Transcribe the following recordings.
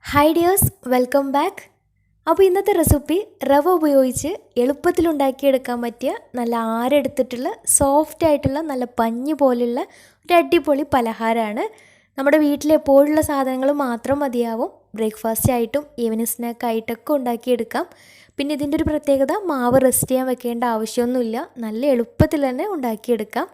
Hi dears, welcome back. അപ്പോൾ ഇന്നത്തെ recipe റവ ഉപയോഗിച്ച് എളുപ്പത്തിലുണ്ടാക്കിയെടുക്കാൻ പറ്റിയ നല്ല ആരെടുത്തിട്ടുള്ള സോഫ്റ്റ് ആയിട്ടുള്ള നല്ല പഞ്ഞി പോലുള്ള ഒരു അടിപൊളി പലഹാരമാണ്. നമ്മുടെ വീട്ടിൽ എപ്പോഴുള്ള സാധനങ്ങൾ മാത്രം മതിയാവും. ബ്രേക്ക്ഫാസ്റ്റ് ആയിട്ടും ഈവനിങ് സ്നാക്കായിട്ടൊക്കെ ഉണ്ടാക്കിയെടുക്കാം. പിന്നെ ഇതിൻ്റെ ഒരു പ്രത്യേകത, മാവ് റെസ്റ്റ് ചെയ്യാൻ വെക്കേണ്ട ആവശ്യമൊന്നുമില്ല. നല്ല എളുപ്പത്തിൽ തന്നെ ഉണ്ടാക്കിയെടുക്കാം.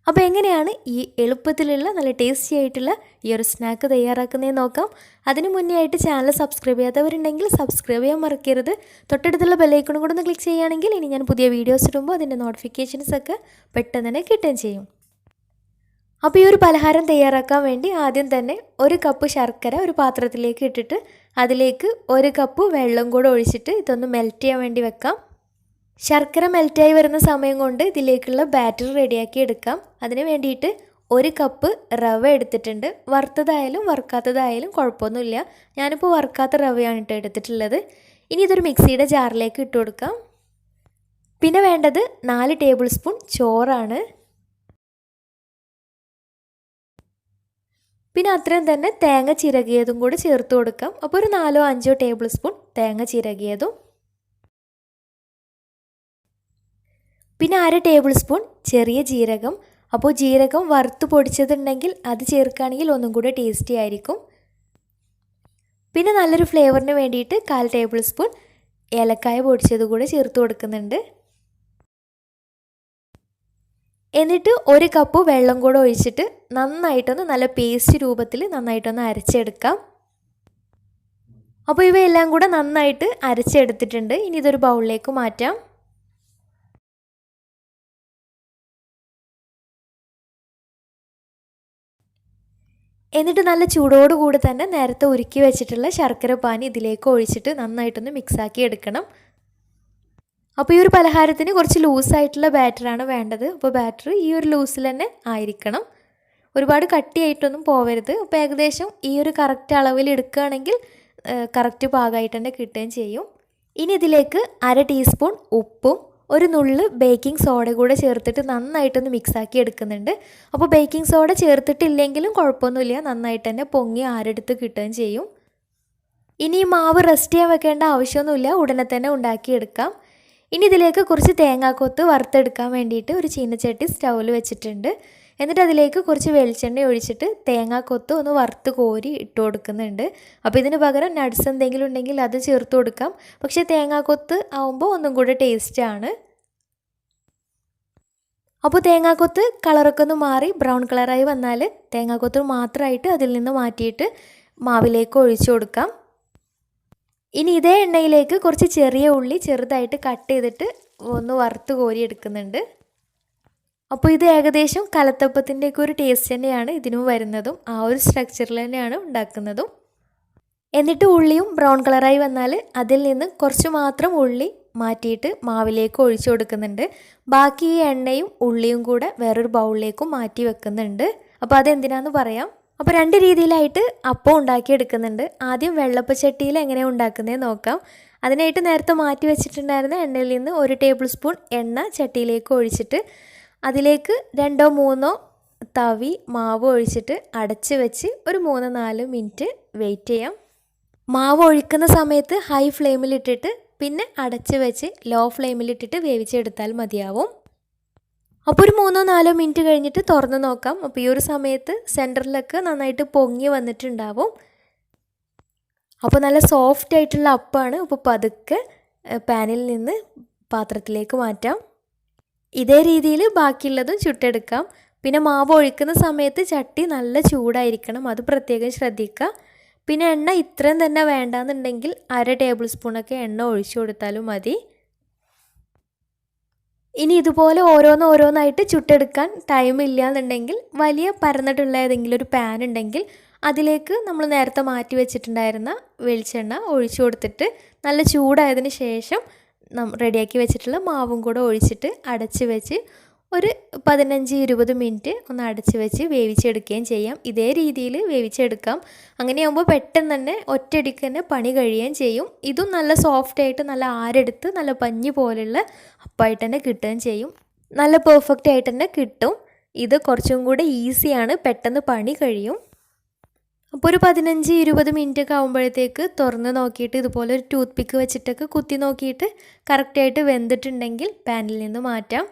അപ്പോൾ എങ്ങനെയാണ് ഈ എളുപ്പത്തിലുള്ള നല്ല ടേസ്റ്റി ആയിട്ടുള്ള ഈ ഒരു സ്നാക്ക് തയ്യാറാക്കുന്നതെന്ന് നോക്കാം. അതിന് മുന്നേ ആയിട്ട് ചാനൽ സബ്സ്ക്രൈബ് ചെയ്യാത്തവരുണ്ടെങ്കിൽ സബ്സ്ക്രൈബ് ചെയ്യാൻ മറക്കരുത്. തൊട്ടടുത്തുള്ള ബെല്ലൈക്കണും കൂടെ ഒന്ന് ക്ലിക്ക് ചെയ്യുകയാണെങ്കിൽ ഇനി ഞാൻ പുതിയ വീഡിയോസ് ഇടുമ്പോൾ അതിൻ്റെ നോട്ടിഫിക്കേഷൻസൊക്കെ പെട്ടെന്ന് തന്നെ കിട്ടുകയും ചെയ്യും. അപ്പോൾ ഈ ഒരു പലഹാരം തയ്യാറാക്കാൻ വേണ്ടി ആദ്യം തന്നെ ഒരു കപ്പ് ശർക്കര ഒരു പാത്രത്തിലേക്ക് ഇട്ടിട്ട് അതിലേക്ക് ഒരു കപ്പ് വെള്ളം കൂടെ ഒഴിച്ചിട്ട് ഇതൊന്ന് മെൽറ്റ് ചെയ്യാൻ വേണ്ടി വെക്കാം. ശർക്കര മെൽറ്റായി വരുന്ന സമയം കൊണ്ട് ഇതിലേക്കുള്ള ബാറ്റർ റെഡിയാക്കി എടുക്കാം. അതിന് വേണ്ടിയിട്ട് ഒരു കപ്പ് റവ എടുത്തിട്ടുണ്ട്. വറുത്തതായാലും വറുക്കാത്തതായാലും കുഴപ്പമൊന്നുമില്ല. ഞാനിപ്പോൾ വറുക്കാത്ത റവയാണ് എടുത്തിട്ടുള്ളത്. ഇനി ഇതൊരു മിക്സിയുടെ ജാറിലേക്ക് ഇട്ട് കൊടുക്കാം. പിന്നെ വേണ്ടത് 4 ടേബിൾ സ്പൂൺ ചോറാണ്. പിന്നെ അത്രയും തന്നെ തേങ്ങ ചിരകിയതും കൂടി ചേർത്ത് കൊടുക്കാം. അപ്പോൾ ഒരു 4-5 ടേബിൾ സ്പൂൺ തേങ്ങ ചിരകിയതും, പിന്നെ 1/2 ടേബിൾ സ്പൂൺ ചെറിയ ജീരകം. അപ്പോൾ ജീരകം വറുത്ത് പൊടിച്ചതുണ്ടെങ്കിൽ അത് ചേർക്കുകയാണെങ്കിൽ ഒന്നും കൂടെ ടേസ്റ്റി ആയിരിക്കും. പിന്നെ നല്ലൊരു ഫ്ലേവറിന് വേണ്ടിയിട്ട് 1/4 ടേബിൾ സ്പൂൺ ഏലക്കായ പൊടിച്ചത് കൂടെ ചേർത്ത് കൊടുക്കുന്നുണ്ട്. എന്നിട്ട് ഒരു കപ്പ് വെള്ളം കൂടെ ഒഴിച്ചിട്ട് നന്നായിട്ടൊന്ന് നല്ല പേസ്റ്റ് രൂപത്തിൽ നന്നായിട്ടൊന്ന് അരച്ചെടുക്കാം. അപ്പോൾ ഇവയെല്ലാം കൂടെ നന്നായിട്ട് അരച്ചെടുത്തിട്ടുണ്ട്. ഇനി ഇതൊരു ബൗളിലേക്ക് മാറ്റാം. എന്നിട്ട് നല്ല ചൂടോടുകൂടി തന്നെ നേരത്തെ ഉരുക്കി വെച്ചിട്ടുള്ള ശർക്കര പാനി ഇതിലേക്ക് ഒഴിച്ചിട്ട് നന്നായിട്ടൊന്ന് മിക്സാക്കി എടുക്കണം. അപ്പോൾ ഈ ഒരു പലഹാരത്തിന് കുറച്ച് ലൂസായിട്ടുള്ള ബാറ്ററാണ് വേണ്ടത്. അപ്പോൾ ബാറ്റർ ഈ ഒരു ലൂസിൽ തന്നെ ആയിരിക്കണം. ഒരുപാട് കട്ടിയായിട്ടൊന്നും പോവരുത്. അപ്പോൾ ഏകദേശം ഈ ഒരു കറക്റ്റ് അളവിൽ എടുക്കുകയാണെങ്കിൽ കറക്റ്റ് പാകമായിട്ട് തന്നെ കിട്ടുകയും ചെയ്യും. ഇനി ഇതിലേക്ക് 1/2 ടീസ്പൂൺ ഉപ്പും ഒരു നുള്ള് ബേക്കിംഗ് സോഡ കൂടെ ചേർത്തിട്ട് നന്നായിട്ടൊന്ന് മിക്സാക്കി എടുക്കുന്നുണ്ട്. അപ്പോൾ ബേക്കിംഗ് സോഡ ചേർത്തിട്ടില്ലെങ്കിലും കുഴപ്പമൊന്നുമില്ല, നന്നായിട്ട് തന്നെ പൊങ്ങി ആരെടുത്ത് കിട്ടുകയും ചെയ്യും. ഇനി ഈ മാവ് റെസ്റ്റ് ചെയ്യാൻ വെക്കേണ്ട ആവശ്യമൊന്നുമില്ല, ഉടനെ തന്നെ ഉണ്ടാക്കിയെടുക്കാം. ഇനി ഇതിലേക്ക് കുറച്ച് തേങ്ങാക്കൊത്ത് വറുത്തെടുക്കാൻ വേണ്ടിയിട്ട് ഒരു ചീനച്ചട്ടി സ്റ്റൗവിൽ വെച്ചിട്ടുണ്ട്. എന്നിട്ട് അതിലേക്ക് കുറച്ച് വെളിച്ചെണ്ണ ഒഴിച്ചിട്ട് തേങ്ങാക്കൊത്ത് ഒന്ന് വറുത്ത് കോരി ഇട്ട് കൊടുക്കുന്നുണ്ട്. അപ്പോൾ ഇതിന് പകരം നട്ട്സ് എന്തെങ്കിലും ഉണ്ടെങ്കിൽ അത് ചേർത്ത് കൊടുക്കാം. പക്ഷേ തേങ്ങാക്കൊത്ത് ആവുമ്പോൾ ഒന്നും കൂടെ ടേസ്റ്റാണ്. അപ്പോൾ തേങ്ങാക്കൊത്ത് കളറൊക്കെ ഒന്ന് മാറി ബ്രൗൺ കളറായി വന്നാൽ തേങ്ങാക്കൊത്ത് മാത്രമായിട്ട് അതിൽ നിന്ന് മാറ്റിയിട്ട് മാവിലേക്ക് ഒഴിച്ചു കൊടുക്കാം. ഇനി ഇതേ എണ്ണയിലേക്ക് കുറച്ച് ചെറിയ ഉള്ളി ചെറുതായിട്ട് കട്ട് ചെയ്തിട്ട് ഒന്ന് വറുത്ത് കോരി എടുക്കുന്നുണ്ട്. അപ്പോൾ ഇത് ഏകദേശം കലത്തപ്പത്തിൻ്റെയൊക്കെ ഒരു ടേസ്റ്റ് തന്നെയാണ് ഇതിനും വരുന്നതും. ആ ഒരു സ്ട്രക്ചറിൽ തന്നെയാണ് ഉണ്ടാക്കുന്നതും. എന്നിട്ട് ഉള്ളിയും ബ്രൗൺ കളറായി വന്നാൽ അതിൽ നിന്ന് കുറച്ച് മാത്രം ഉള്ളി മാറ്റിയിട്ട് മാവിലേക്ക് ഒഴിച്ചു കൊടുക്കുന്നുണ്ട്. ബാക്കി ഈ എണ്ണയും ഉള്ളിയും കൂടെ വേറൊരു ബൗളിലേക്കും മാറ്റി വെക്കുന്നുണ്ട്. അപ്പോൾ അതെന്തിനാന്ന് പറയാം. അപ്പോൾ 2 രീതിയിലായിട്ട് അപ്പം ഉണ്ടാക്കിയെടുക്കുന്നുണ്ട്. ആദ്യം വെള്ളപ്പച്ചട്ടിയിൽ എങ്ങനെയാണ് ഉണ്ടാക്കുന്നതെന്ന് നോക്കാം. അതിനായിട്ട് നേരത്തെ മാറ്റി വെച്ചിട്ടുണ്ടായിരുന്ന എണ്ണയിൽ നിന്ന് 1 ടേബിൾ സ്പൂൺ എണ്ണ ചട്ടിയിലേക്ക് ഒഴിച്ചിട്ട് അതിലേക്ക് 2-3 തവി മാവ് ഒഴിച്ചിട്ട് അടച്ച് വെച്ച് ഒരു 3-4 മിനിറ്റ് വെയിറ്റ് ചെയ്യാം. മാവ് ഒഴിക്കുന്ന സമയത്ത് ഹൈ ഫ്ലെയിമിലിട്ടിട്ട് പിന്നെ അടച്ച് വെച്ച് ലോ ഫ്ലെയിമിലിട്ടിട്ട് വേവിച്ചെടുത്താൽ മതിയാവും. അപ്പോൾ ഒരു 3-4 മിനിറ്റ് കഴിഞ്ഞിട്ട് തുറന്ന് നോക്കാം. അപ്പോൾ ഈ ഒരു സമയത്ത് സെൻറ്ററിലൊക്കെ നന്നായിട്ട് പൊങ്ങി വന്നിട്ടുണ്ടാവും. അപ്പോൾ നല്ല സോഫ്റ്റ് ആയിട്ടുള്ള അപ്പമാണ്. അപ്പോൾ പതുക്കെ പാനിൽ നിന്ന് പാത്രത്തിലേക്ക് മാറ്റാം. ഇതേ രീതിയിൽ ബാക്കിയുള്ളതും ചുട്ടെടുക്കാം. പിന്നെ മാവ് ഒഴിക്കുന്ന സമയത്ത് ചട്ടി നല്ല ചൂടായിരിക്കണം, അത് പ്രത്യേകം ശ്രദ്ധിക്കുക. പിന്നെ എണ്ണ ഇത്രയും തന്നെ വേണ്ടാന്നുണ്ടെങ്കിൽ 1/2 ടേബിൾ സ്പൂണൊക്കെ എണ്ണ ഒഴിച്ചു കൊടുത്താലും മതി. ഇനി ഇതുപോലെ ഓരോന്നായിട്ട് ചുട്ടെടുക്കാൻ ടൈം ഇല്ലയെന്നുണ്ടെങ്കിൽ വലിയ പരന്നിട്ടുള്ള ഏതെങ്കിലും ഒരു പാൻ ഉണ്ടെങ്കിൽ അതിലേക്ക് നമ്മൾ നേരത്തെ മാറ്റി വെച്ചിട്ടുണ്ടായിരുന്ന വെളിച്ചെണ്ണ ഒഴിച്ചു കൊടുത്തിട്ട് നല്ല ചൂടായതിന് ശേഷം റെഡിയാക്കി വെച്ചിട്ടുള്ള മാവും കൂടെ ഒഴിച്ചിട്ട് അടച്ച് വെച്ച് ഒരു 15-20 മിനിറ്റ് ഒന്ന് അടച്ച് വെച്ച് വേവിച്ചെടുക്കുകയും ചെയ്യാം. ഇതേ രീതിയിൽ വേവിച്ചെടുക്കാം. അങ്ങനെയാകുമ്പോൾ പെട്ടെന്ന് തന്നെ ഒറ്റയടിക്ക് തന്നെ പണി കഴിയുകയും ചെയ്യും. ഇതും നല്ല സോഫ്റ്റായിട്ട് നല്ല ആരെടുത്ത് നല്ല പഞ്ഞി പോലുള്ള അപ്പമായിട്ട് തന്നെ കിട്ടുകയും ചെയ്യും. നല്ല പെർഫെക്റ്റ് ആയിട്ട് തന്നെ കിട്ടും. ഇത് കുറച്ചും കൂടെ ഈസിയാണ്, പെട്ടെന്ന് പണി കഴിയും. അപ്പോൾ ഒരു 15-20 മിനിറ്റ് ഒക്കെ ആകുമ്പോഴത്തേക്ക് തുറന്ന് നോക്കിയിട്ട് ഇതുപോലെ ഒരു ടൂത്ത് പിക്ക് വെച്ചിട്ടൊക്കെ കുത്തി നോക്കിയിട്ട് കറക്റ്റായിട്ട് വെന്തിട്ടുണ്ടെങ്കിൽ പാനിൽ നിന്ന് മാറ്റാം.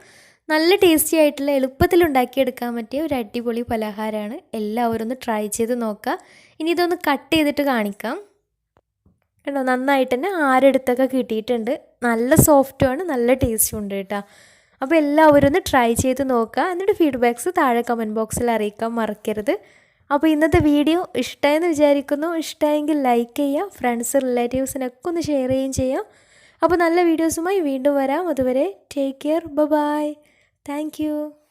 നല്ല ടേസ്റ്റി ആയിട്ടുള്ള എളുപ്പത്തിൽ ഉണ്ടാക്കിയെടുക്കാൻ പറ്റിയ ഒരു അടിപൊളി പലഹാരമാണ്. എല്ലാവരും ഒന്ന് ട്രൈ ചെയ്ത് നോക്കുക. ഇനി ഇതൊന്ന് കട്ട് ചെയ്തിട്ട് കാണിക്കാം. കേട്ടോ, നന്നായിട്ട് തന്നെ ആരെടുത്തൊക്കെ കിട്ടിയിട്ടുണ്ട്. നല്ല സോഫ്റ്റുമാണ്, നല്ല ടേസ്റ്റും ഉണ്ട് കേട്ടോ. അപ്പോൾ എല്ലാവരും ഒന്ന് ട്രൈ ചെയ്ത് നോക്കുക. എന്നിട്ട് ഫീഡ്ബാക്ക്സ് താഴെ കമൻറ്റ് ബോക്സിൽ അറിയിക്കാൻ മറക്കരുത്. അപ്പോൾ ഇന്നത്തെ വീഡിയോ ഇഷ്ടമായെന്ന് വിചാരിക്കുന്നു. ഇഷ്ടമായെങ്കിൽ ലൈക്ക് ചെയ്യുക, ഫ്രണ്ട്സ് റിലേറ്റീവ്സിനൊക്കെ ഒന്ന് ഷെയർ ചെയ്യുകയും ചെയ്യാം. അപ്പോൾ നല്ല വീഡിയോസുമായി വീണ്ടും വരാം. അതുവരെ take care, bye. Thank you.